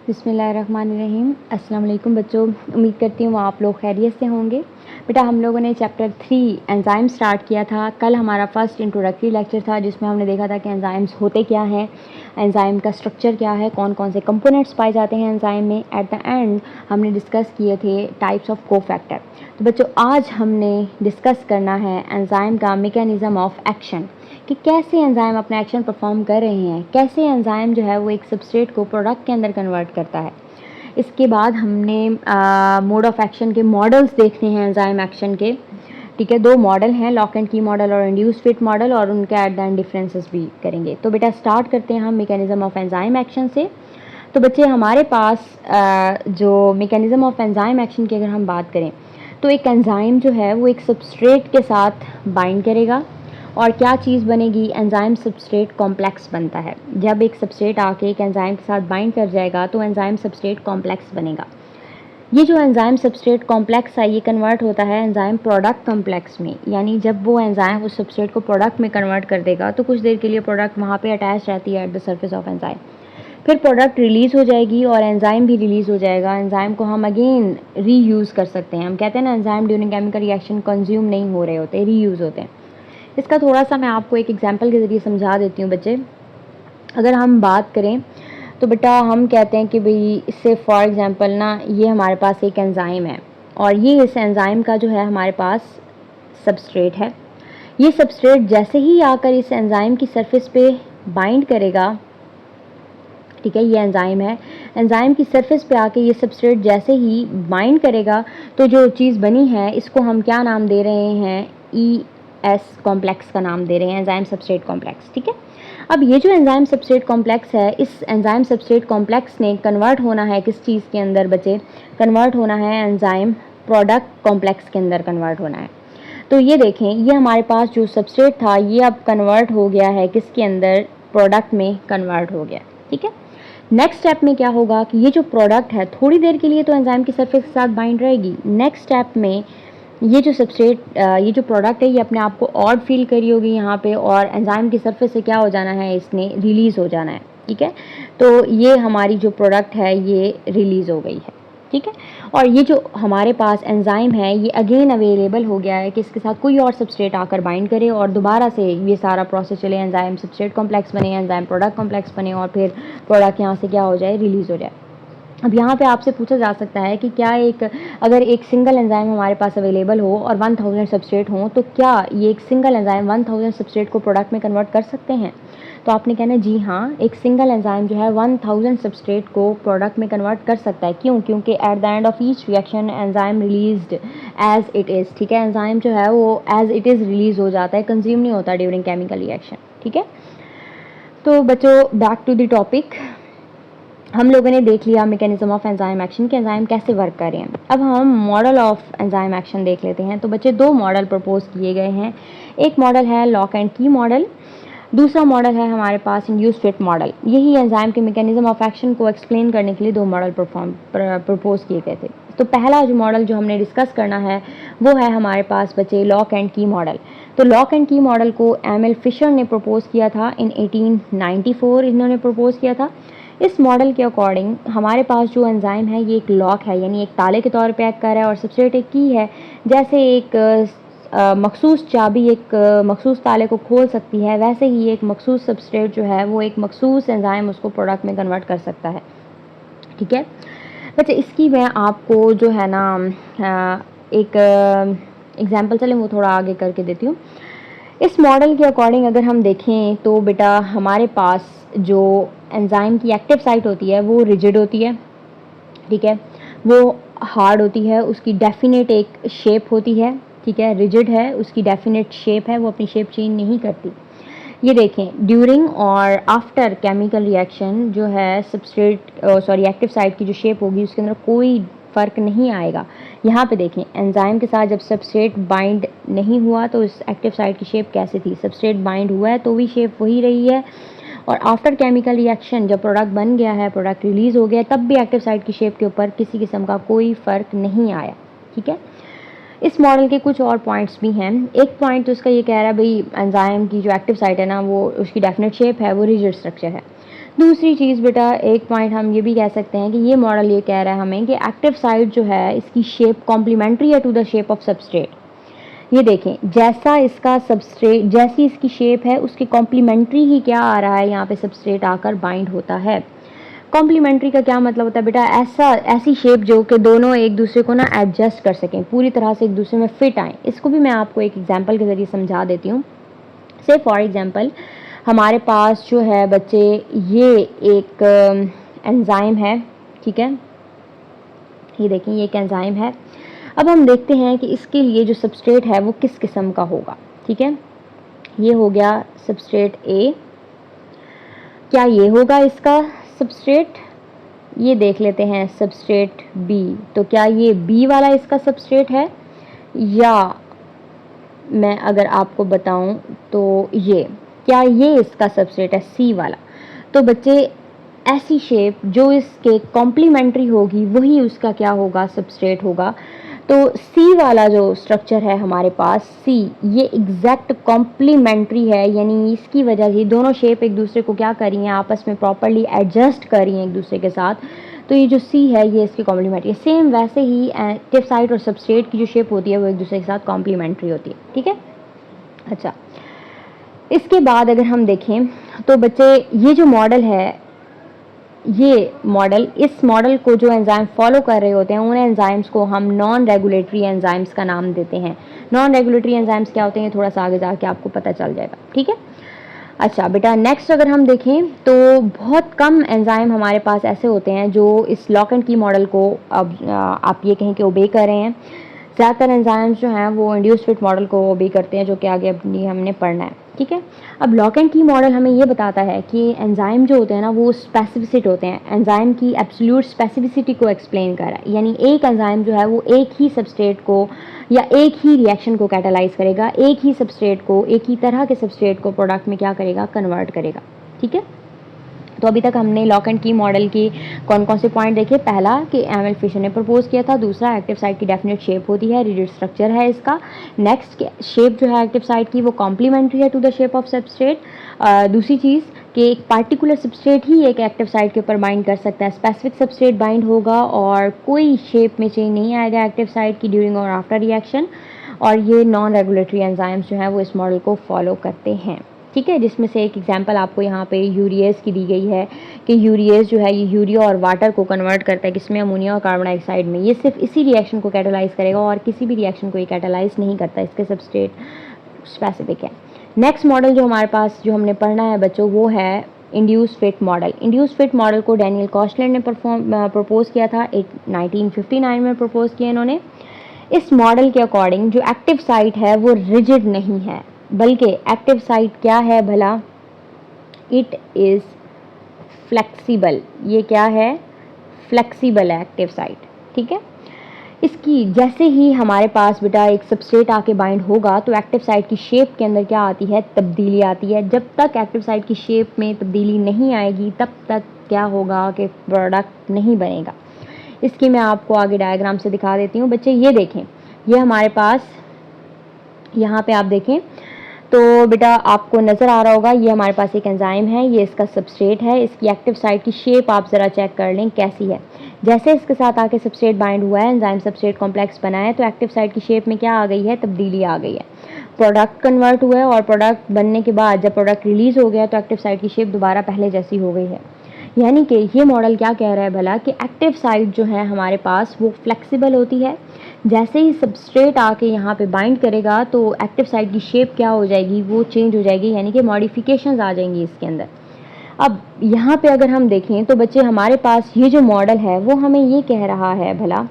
बिस्मिल्लाहिर्रहमानिर्रहीम। अस्सलाम वालेकुम बच्चों, उम्मीद करती हूँ आप लोग खैरियत से होंगे। बेटा हम लोगों ने चैप्टर 3 एंजाइम स्टार्ट किया था। कल हमारा फर्स्ट इंट्रोडक्टरी लेक्चर था जिसमें हमने देखा था कि एंजाइम्स होते क्या हैं, एंजाइम का स्ट्रक्चर क्या है, कौन कौन से कंपोनेंट्स पाए जाते हैं एंजाइम में। एट द एंड हमने डिस्कस किए थे टाइप्स ऑफ कोफैक्टर। तो बच्चों आज हमने डिस्कस करना है एंजाइम का मैकेनिज़्म ऑफ एक्शन, कि कैसे एंजाइम अपना एक्शन परफॉर्म कर रहे हैं, कैसे एंजाइम जो है वो एक सबस्ट्रेट को प्रोडक्ट के अंदर कन्वर्ट करता है। इसके बाद हमने मोड ऑफ एक्शन के मॉडल्स देखने हैं एंजाइम एक्शन के। ठीक है, दो मॉडल हैं, लॉक एंड की मॉडल और इंड्यूस फिट मॉडल, और उनके एट द एंड डिफरेंसेस भी करेंगे। तो बेटा स्टार्ट करते हैं हम मैकेनिज्म ऑफ एंजाइम एक्शन से। तो बच्चे हमारे पास जो मैकेनिज्म ऑफ एंजाइम एक्शन की अगर हम बात करें तो एक एंजाइम जो है वो एक सबस्ट्रेट के साथ बाइंड करेगा और क्या चीज़ बनेगी, एंजाइम सबस्ट्रेट कॉम्प्लेक्स बनता है। जब एक सबस्ट्रेट आके एक एंजाइम के साथ बाइंड कर जाएगा तो एंजाइम सबस्ट्रेट कॉम्प्लेक्स बनेगा। ये जो एंजाइम सबस्ट्रेट कॉम्प्लेक्स है ये कन्वर्ट होता है एंजाइम प्रोडक्ट कॉम्प्लेक्स में, यानी जब वो एंजाइम उस सबस्ट्रेट को प्रोडक्ट में कन्वर्ट कर देगा तो कुछ देर के लिए प्रोडक्ट वहाँ पे अटैच रहती है at the surface of enzyme. फिर प्रोडक्ट रिलीज़ हो जाएगी और एंजाइम भी रिलीज़ हो जाएगा। एंजाइम को हम अगेन रीयूज़ कर सकते हैं। हम कहते हैं ना enzyme during chemical reaction consume नहीं हो रहे होते, रीयूज़ होते हैं। इसका थोड़ा सा मैं आपको एक एग्जांपल के ज़रिए समझा देती हूँ बच्चे। अगर हम बात करें तो बेटा हम कहते हैं कि भाई इससे फॉर एग्जांपल ना ये हमारे पास एक एंजाइम है और ये इस एंजाइम का जो है हमारे पास सबस्ट्रेट है। ये सबस्ट्रेट जैसे ही आकर इस एंजाइम की सरफेस पे बाइंड करेगा, ठीक है, ये एंजाइम है, एंजाइम की सरफेस पे आके ये सबस्ट्रेट जैसे ही बाइंड करेगा तो जो चीज़ बनी है इसको हम क्या नाम दे रहे हैं, ES कॉम्प्लेक्स का नाम दे रहे हैं, एंजाइम सबस्ट्रेट कॉम्प्लेक्स। ठीक है, अब ये जो एंजाइम सबस्ट्रेट कॉम्प्लेक्स है, इस एंजाइम सबस्ट्रेट कॉम्प्लेक्स ने कन्वर्ट होना है किस चीज़ के अंदर बच्चे, कन्वर्ट होना है एंजाइम प्रोडक्ट कॉम्प्लेक्स के अंदर कन्वर्ट होना है। तो ये देखें, ये हमारे पास जो सबस्ट्रेट था ये अब कन्वर्ट हो गया है किसके अंदर, प्रोडक्ट में कन्वर्ट हो गया। ठीक है, नेक्स्ट स्टेप में क्या होगा कि ये जो प्रोडक्ट है थोड़ी देर के लिए तो एंजाइम की सरफेस के साथ बाइंड रहेगी। नेक्स्ट स्टेप में ये जो सबस्ट्रेट, ये जो प्रोडक्ट है ये अपने आप को ऑड फील करी होगी यहाँ पे और एंजाइम की सरफेस से क्या हो जाना है, इसने रिलीज़ हो जाना है। ठीक है, तो ये हमारी जो प्रोडक्ट है ये रिलीज़ हो गई है। ठीक है, और ये जो हमारे पास एंजाइम है ये अगेन अवेलेबल हो गया है कि इसके साथ कोई और सबस्ट्रेट आकर बाइंड करे और दोबारा से ये सारा प्रोसेस चले, एंजाइम सबस्ट्रेट कॉम्प्लेक्स बने, एंजाइम प्रोडक्ट कॉम्प्लेक्स बने और फिर प्रोडक्ट यहाँ से क्या हो जाए, रिलीज़ हो जाए। अब यहाँ पे आपसे पूछा जा सकता है कि क्या अगर एक सिंगल एंजाइम हमारे पास अवेलेबल हो और 1000 सबस्ट्रेट हो तो क्या ये एक सिंगल एंजाइम 1000 सबस्ट्रेट को प्रोडक्ट में कन्वर्ट कर सकते हैं? तो आपने कहना जी हाँ, एक सिंगल एंजाइम जो है 1000 सबस्ट्रेट को प्रोडक्ट में कन्वर्ट कर सकता है। क्यों? क्योंकि at the end of each reaction enzyme released as it is. ठीक है, एंजाइम जो है वो एज इट इज़ रिलीज़ हो जाता है, कंज्यूम नहीं होता ड्यूरिंग केमिकल रिएक्शन। ठीक है, तो बच्चों बैक टू द टॉपिक, हम लोगों ने देख लिया मैकेनिज्म ऑफ एंजाइम एक्शन के एंजाइम कैसे वर्क कर रहे हैं। अब हम मॉडल ऑफ एंजाइम एक्शन देख लेते हैं। तो बच्चे दो मॉडल प्रपोज किए गए हैं। एक मॉडल है लॉक एंड की मॉडल, दूसरा मॉडल है हमारे पास इंड्यूस फिट मॉडल। यही एंजाइम के मैकेनिज्म ऑफ एक्शन को एक्सप्लेन करने के लिए दो मॉडल प्रपोज किए गए थे। तो पहला जो मॉडल जो हमने डिस्कस करना है वो है हमारे पास बच्चे लॉक एंड की मॉडल। तो लॉक एंड की मॉडल को एमएल फिशर ने प्रपोज किया था इन 1894, इन्होंने प्रपोज किया था। इस मॉडल के अकॉर्डिंग हमारे पास जो एंजाइम है ये एक लॉक है, यानी एक ताले के तौर पे एक्ट कर रहा है, और सबस्ट्रेट एक की है। जैसे एक मखसूस चाबी एक मखसूस ताले को खोल सकती है, वैसे ही एक मखसूस सबस्ट्रेट जो है वो एक मखसूस एंजाइम उसको प्रोडक्ट में कन्वर्ट कर सकता है। ठीक है बच्चे, इसकी मैं आपको जो है ना एक एग्जांपल चलें वो थोड़ा आगे करके देती हूँ। इस मॉडल के अकॉर्डिंग अगर हम देखें तो बेटा हमारे पास जो एंजाइम की एक्टिव साइट होती है वो रिजिड होती है। ठीक है, वो हार्ड होती है, उसकी डेफिनेट एक शेप होती है। ठीक है, रिजिड है, उसकी डेफिनेट शेप है, वो अपनी शेप चेंज नहीं करती। ये देखें, ड्यूरिंग और आफ्टर केमिकल रिएक्शन जो है सबस्ट्रेट एक्टिव साइट की जो शेप होगी उसके अंदर कोई फ़र्क नहीं आएगा। यहाँ पे देखें, एंजाइम के साथ जब सबस्ट्रेट बाइंड नहीं हुआ तो इस एक्टिव साइट की शेप कैसे थी, सबस्ट्रेट बाइंड हुआ है तो भी शेप वही रही है, और आफ्टर केमिकल रिएक्शन जब प्रोडक्ट बन गया है, प्रोडक्ट रिलीज़ हो गया, तब भी एक्टिव साइट की शेप के ऊपर किसी किस्म का कोई फ़र्क नहीं आया। ठीक है, इस मॉडल के कुछ और पॉइंट्स भी हैं। एक पॉइंट तो उसका ये कह रहा है भाई एंजाइम की जो एक्टिव साइट है ना वो उसकी डेफिनेट शेप है, वो रिजिड स्ट्रक्चर है। दूसरी चीज़ बेटा, एक पॉइंट हम ये भी कह सकते हैं कि ये मॉडल ये कह रहा है हमें कि एक्टिव साइट जो है इसकी शेप कॉम्प्लीमेंट्री है to the shape of substrate. ये देखें, जैसा इसका सबस्ट्रेट, जैसी इसकी शेप है उसके कॉम्प्लीमेंट्री ही क्या आ रहा है, यहाँ पे सबस्ट्रेट आकर बाइंड होता है। कॉम्प्लीमेंट्री का क्या मतलब होता है बेटा, ऐसी शेप जो कि दोनों एक दूसरे को ना एडजस्ट कर सकें, पूरी तरह से एक दूसरे में फिट आएँ। इसको भी मैं आपको एक एग्जांपल के ज़रिए समझा देती हूँ। से फॉर एग्जांपल हमारे पास जो है बच्चे, ये एक एंजाइम है, ठीक है, ये देखें ये एक एंजाइम है। अब हम देखते हैं कि इसके लिए जो सबस्ट्रेट है वो किस किस्म का होगा, ठीक है। ये हो गया सबस्ट्रेट ए, क्या ये होगा इसका सबस्ट्रेट? ये देख लेते हैं सबस्ट्रेट बी, तो क्या ये बी वाला इसका सबस्ट्रेट है, या मैं अगर आपको बताऊं तो ये, क्या ये इसका सबस्ट्रेट है सी वाला? तो बच्चे ऐसी शेप जो इसके कॉम्प्लीमेंट्री होगी वही उसका क्या होगा, सबस्ट्रेट होगा। तो सी वाला जो स्ट्रक्चर है हमारे पास, सी, ये एग्जैक्ट कॉम्प्लीमेंट्री है, यानी इसकी वजह से दोनों शेप एक दूसरे को क्या कर रही हैं, आपस में प्रॉपरली एडजस्ट कर रही हैं एक दूसरे के साथ। तो ये जो सी है ये इसकी कॉम्प्लीमेंट्री है। सेम वैसे ही एक्टिव साइट और सबस्ट्रेट की जो शेप होती है वो एक दूसरे के साथ कॉम्प्लीमेंट्री होती है, ठीक है। अच्छा, इसके बाद अगर हम देखें तो बच्चे ये जो मॉडल है, ये मॉडल, इस मॉडल को जो एंजाइम फॉलो कर रहे होते हैं उन एंजाइम्स को हम नॉन रेगुलेटरी एंजाइम्स का नाम देते हैं। नॉन रेगुलेटरी एंजाइम्स क्या होते हैं थोड़ा सा आगे जाके आपको पता चल जाएगा, ठीक है। अच्छा बेटा, नेक्स्ट अगर हम देखें तो बहुत कम एंजाइम हमारे पास ऐसे होते हैं जो इस लॉक एंड की मॉडल को, अब आप ये कहें कि ओबे कर रहे हैं। ज़्यादातर एंजाइम्स जो हैं वो इंड्यूस्ड फिट मॉडल को ओबे करते हैं, जो कि आगे अपनी हमने पढ़ना है, ठीक है। अब लॉक एंड की मॉडल हमें ये बताता है कि एंजाइम जो होते हैं ना वो स्पेसिफिसिट होते हैं, एंजाइम की एब्सोल्यूट स्पेसिफिसिटी को एक्सप्लेन कर रहा है। यानी एक एंजाइम जो है वो एक ही सबस्ट्रेट को या एक ही रिएक्शन को कैटालाइज करेगा, एक ही सबस्ट्रेट को, एक ही तरह के सबस्ट्रेट को प्रोडक्ट में क्या करेगा, कन्वर्ट करेगा, ठीक है। तो अभी तक हमने लॉक एंड की मॉडल की कौन कौन से पॉइंट देखे। पहला कि एमएल फिशर ने प्रपोज किया था, दूसरा एक्टिव साइट की डेफिनेट शेप होती है, रिजिड स्ट्रक्चर है इसका। नेक्स्ट, शेप जो है एक्टिव साइट की वो कॉम्प्लीमेंट्री है to the shape of substrate. दूसरी चीज़ कि एक पार्टिकुलर सबस्ट्रेट ही एक एक्टिव साइट के ऊपर बाइंड कर सकता है, स्पेसिफिक सबस्ट्रेट बाइंड होगा और कोई शेप में चेंज नहीं आएगा एक्टिव साइट की ड्यूरिंग और आफ्टर रिएक्शन। और ये नॉन रेगुलेटरी एंजाइम्स जो हैं वो इस मॉडल को फॉलो करते हैं, ठीक है। जिसमें से एक एग्जांपल आपको यहाँ पे यूरिएज की दी गई है कि यूरिएज जो है ये यूरिया और वाटर को कन्वर्ट करता है, किसमें, अमोनिया और कार्बन डाइऑक्साइड में। ये सिर्फ इसी रिएक्शन को कैटालाइज करेगा और किसी भी रिएक्शन को ये कैटालाइज नहीं करता, इसके सबस्ट्रेट स्पेसिफिक है। नेक्स्ट मॉडल जो हमारे पास जो हमने पढ़ना है बच्चों वो है induce fit model. Induce fit model को डैनियल कॉस्टलैंड ने प्रपोज किया था, 1959 में प्रपोज किया इन्होंने। इस मॉडल के अकॉर्डिंग जो एक्टिव साइट है वो रिजिड नहीं है, बल्कि एक्टिव साइट क्या है भला, इट इज़ फ्लेक्सिबल। ये क्या है, फ्लेक्सिबल है एक्टिव साइट, ठीक है। इसकी जैसे ही हमारे पास बेटा एक सबस्ट्रेट आके बाइंड होगा तो एक्टिव साइट की शेप के अंदर क्या आती है, तब्दीली आती है। जब तक एक्टिव साइट की शेप में तब्दीली नहीं आएगी तब तक क्या होगा कि प्रोडक्ट नहीं बनेगा। इसकी मैं आपको आगे डायग्राम से दिखा देती हूँ। बच्चे ये देखें, ये हमारे पास यहाँ पे आप देखें तो बेटा आपको नज़र आ रहा होगा, ये हमारे पास एक एंजाइम है, ये इसका सबस्ट्रेट है। इसकी एक्टिव साइट की शेप आप ज़रा चेक कर लें कैसी है। जैसे इसके साथ आके सबस्ट्रेट बाइंड हुआ है, एंजाइम सबस्ट्रेट कॉम्प्लेक्स बना है, तो एक्टिव साइट की शेप में क्या आ गई है, तब्दीली आ गई है। प्रोडक्ट कन्वर्ट हुआ है और प्रोडक्ट बनने के बाद जब प्रोडक्ट रिलीज़ हो गया तो एक्टिव साइट की शेप दोबारा पहले जैसी हो गई है। यानी कि ये मॉडल क्या कह रहा है भला कि एक्टिव साइट जो है हमारे पास वो फ्लेक्सिबल होती है। जैसे ही सबस्ट्रेट आके यहाँ पे बाइंड करेगा तो एक्टिव साइट की शेप क्या हो जाएगी, वो चेंज हो जाएगी, यानी कि मॉडिफिकेशंस आ जाएंगी इसके अंदर। अब यहाँ पे अगर हम देखें तो बच्चे हमारे पास ये जो मॉडल है वो हमें ये कह रहा है भला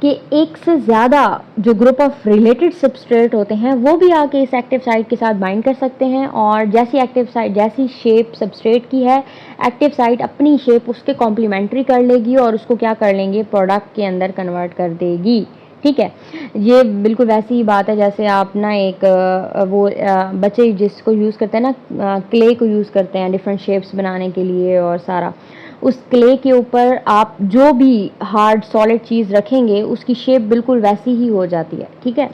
कि एक से ज़्यादा जो ग्रुप ऑफ रिलेटेड सबस्ट्रेट होते हैं वो भी आके इस एक्टिव साइट के साथ बाइंड कर सकते हैं, और जैसी एक्टिव साइट, जैसी शेप सबस्ट्रेट की है, एक्टिव साइट अपनी शेप उसके कॉम्प्लीमेंट्री कर लेगी और उसको क्या कर लेंगे, प्रोडक्ट के अंदर कन्वर्ट कर देगी, ठीक है। ये बिल्कुल वैसी ही बात है जैसे आप ना एक बच्चे जिसको यूज़ करते हैं ना, क्ले को यूज़ करते हैं डिफरेंट शेप्स बनाने के लिए, और सारा उस क्ले के ऊपर आप जो भी हार्ड सॉलिड चीज़ रखेंगे उसकी शेप बिल्कुल वैसी ही हो जाती है, ठीक है।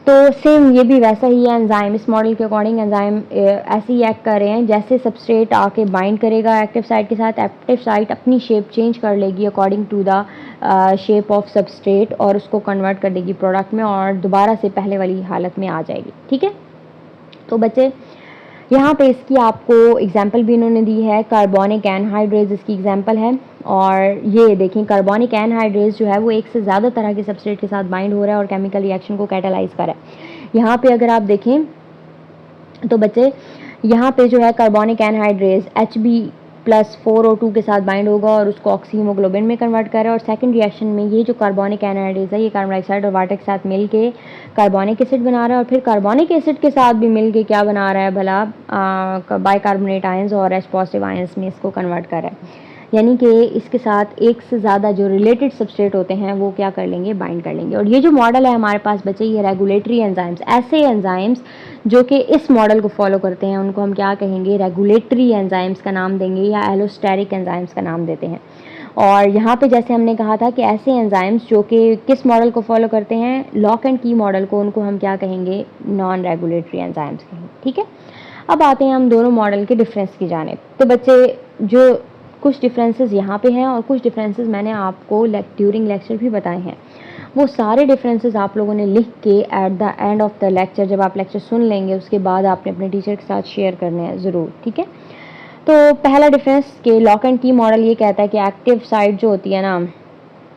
तो सेम ये भी वैसा ही है एंजाइम, इस मॉडल के अकॉर्डिंग एंजाइम ऐसे ही एक्ट कर रहे हैं जैसे सबस्ट्रेट आके बाइंड करेगा एक्टिव साइट के साथ, एक्टिव साइट अपनी शेप चेंज कर लेगी according to the shape of substrate और उसको कन्वर्ट कर देगी प्रोडक्ट में और दोबारा से पहले वाली हालत में आ जाएगी। ठीक है, तो बच्चे यहाँ पे इसकी आपको एग्जाम्पल भी इन्होंने दी है, कार्बोनिक एनहाइड्रेज इसकी एग्जाम्पल है। और ये देखें कार्बोनिक एनहाइड्रेज जो है वो एक से ज़्यादा तरह के सबस्ट्रेट के साथ बाइंड हो रहा है और केमिकल रिएक्शन को कैटालाइज कर रहा है। यहाँ पे अगर आप देखें तो बच्चे यहाँ पे जो है कार्बोनिक एनहाइड्रेज Hb+4O2 के साथ बाइंड होगा और उसको ऑक्सीहीमोग्लोबिन में कन्वर्ट कर रहा है और सेकंड रिएक्शन में ये जो कार्बोनिक एनहाइड्रेज है ये कार्बन डाइऑक्साइड और वाटर के साथ मिल के कार्बोनिक एसिड बना रहा है और फिर कार्बोनिक एसिड के साथ भी मिल के क्या बना रहा है भला, बाइकार्बोनेट आयंस और H पॉजिटिव आयंस में इसको कन्वर्ट कर रहा है। यानी कि इसके साथ एक से ज़्यादा जो रिलेटेड सबस्ट्रेट होते हैं वो क्या कर लेंगे, बाइंड कर लेंगे। और ये जो मॉडल है हमारे पास बच्चे ये रेगुलेटरी एंजाइम्स, ऐसे एंजाइम्स जो कि इस मॉडल को फॉलो करते हैं उनको हम क्या कहेंगे, रेगुलेटरी एंजाइम्स का नाम देंगे या एलोस्टेरिक एंजाइम्स का नाम देते हैं। और यहाँ पे जैसे हमने कहा था कि ऐसे एंजाइम्स जो कि किस मॉडल को फॉलो करते हैं, लॉक एंड की मॉडल को, उनको हम क्या कहेंगे, नॉन रेगुलेटरी एंजाइम्स कहेंगे। ठीक है, अब आते हैं हम दोनों मॉडल के डिफरेंस की जानिब। तो बच्चे जो कुछ डिफरेंसेस यहाँ पे हैं और कुछ डिफरेंसेस मैंने आपको ड्यूरिंग लेक्चर भी बताए हैं, वो सारे डिफरेंसेस आप लोगों ने लिख के eight the end of the lecture, जब आप लेक्चर सुन लेंगे उसके बाद आपने अपने टीचर के साथ शेयर करने हैं ज़रूर। ठीक है, तो पहला डिफरेंस के लॉक एंड की मॉडल ये कहता है कि एक्टिव साइट जो होती है ना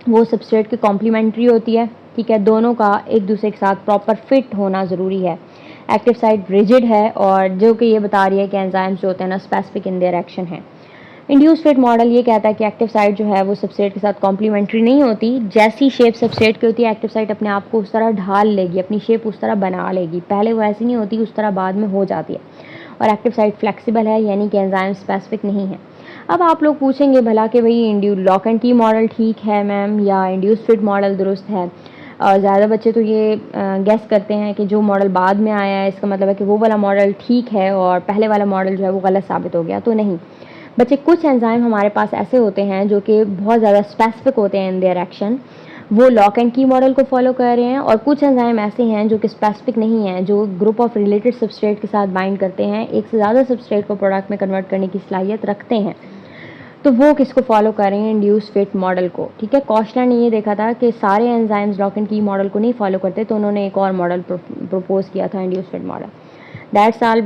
वो सबस्ट्रेट के कॉम्प्लीमेंट्री होती है। ठीक है, दोनों का एक दूसरे के साथ प्रॉपर फिट होना ज़रूरी है। एक्टिव साइट रिजिड है और जो कि ये बता रही है कि एंजाइम्स जो होते हैं ना स्पेसिफिक इन देयर एक्शन है। इंड्यूस फिट मॉडल ये कहता है कि एक्टिव साइट जो है वो सबस्ट्रेट के साथ कॉम्प्लीमेंट्री नहीं होती, जैसी शेप सबस्ट्रेट की होती है एक्टिव साइट अपने आप को उस तरह ढाल लेगी, अपनी शेप उस तरह बना लेगी, पहले वो ऐसी नहीं होती, उस तरह बाद में हो जाती है। और एक्टिव साइट फ्लेक्सिबल है यानी कि एंजाइम स्पेसिफिक नहीं है। अब आप लोग पूछेंगे भला कि भाई लॉक एंड की मॉडल ठीक है मैम या इंड्यूस फिट मॉडल दुरुस्त है। और ज़्यादा बच्चे तो ये गेस करते हैं कि जो मॉडल बाद में आया है इसका मतलब है कि वो वाला मॉडल ठीक है और पहले वाला मॉडल जो है वो गलत साबित हो गया। तो नहीं बच्चे, कुछ एंजाइम हमारे पास ऐसे होते हैं जो कि बहुत ज़्यादा स्पेसिफिक होते हैं इन देयर एक्शन, वो लॉक एंड की मॉडल को फॉलो कर रहे हैं। और कुछ एंजाइम ऐसे हैं जो कि स्पेसिफिक नहीं हैं, जो ग्रुप ऑफ रिलेटेड सबस्ट्रेट के साथ बाइंड करते हैं, एक से ज़्यादा सबस्ट्रेट को प्रोडक्ट में कन्वर्ट करने की सलाहियत रखते हैं, तो वो किसको फॉलो कर रहे हैं, इंड्यूस फिट मॉडल को। ठीक है, कॉस्टलर ने ये देखा था कि सारे एंजाइम्स लॉक एंड की मॉडल को नहीं फॉलो करते, तो उन्होंने एक और मॉडल प्रपोज किया था, induce fit model. That's all.